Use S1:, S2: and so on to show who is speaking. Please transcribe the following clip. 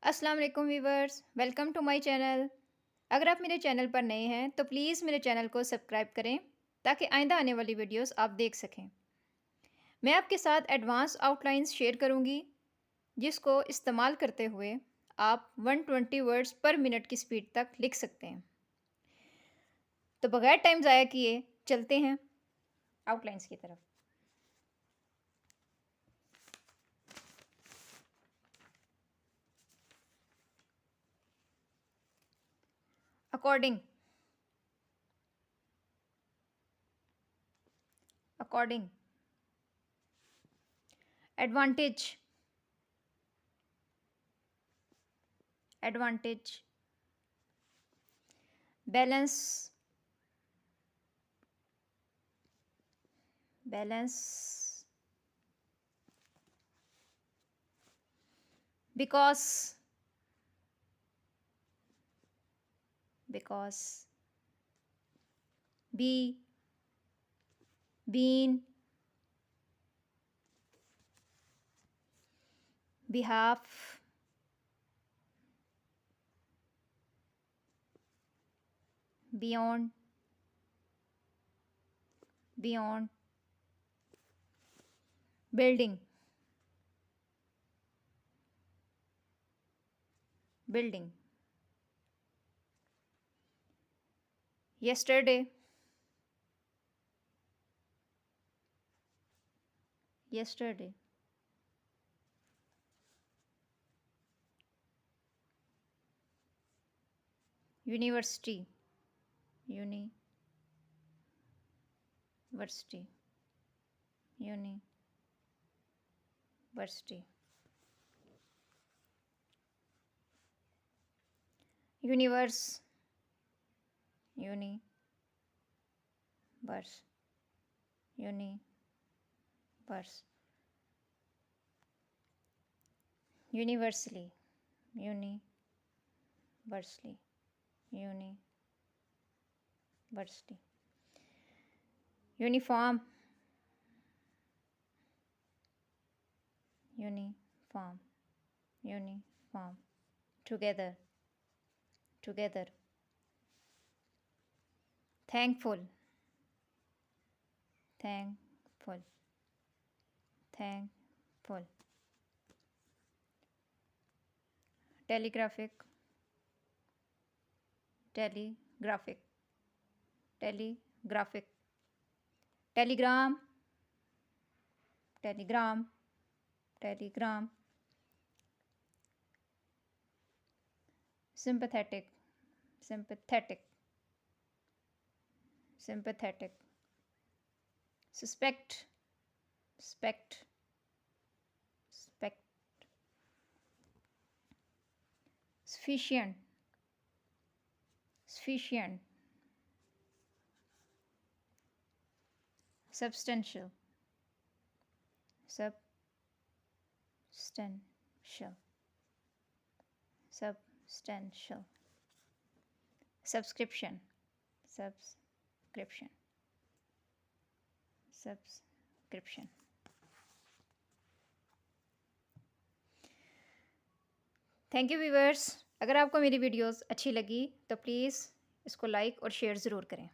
S1: अस्सलाम वालेकुम viewers, welcome to my channel. अगर आप मेरे चैनल पर नए हैं तो प्लीज़ मेरे चैनल को सब्सक्राइब करें ताकि आइंदा आने वाली वीडियोस आप देख सकें। मैं आपके साथ एडवांस आउटलाइंस शेयर करूंगी जिसको इस्तेमाल करते हुए आप 120 वर्ड्स पर मिनट की स्पीड तक लिख सकते हैं। तो बगैर टाइम ज़ाया किए चलते हैं आउटलाइंस की तरफ। According, according, advantage, advantage, balance, balance, because, because, be, been, behalf, beyond, beyond, building, building, yesterday, yesterday, university, university, university, universe, universe, universe, universally, universally, universally, uniform, uniform, uniform, together, together, thankful, thankful, thankful, telegraphic, telegraphic, telegraphic, telegram, telegram, telegram, sympathetic, sympathetic, sympathetic, suspect, suspect, suspect, sufficient, sufficient, substantial, substantial, substantial, subscription, subscription, subscription. Thank you viewers. अगर आपको मेरी videos अच्छी लगी तो please इसको like और share ज़रूर करें।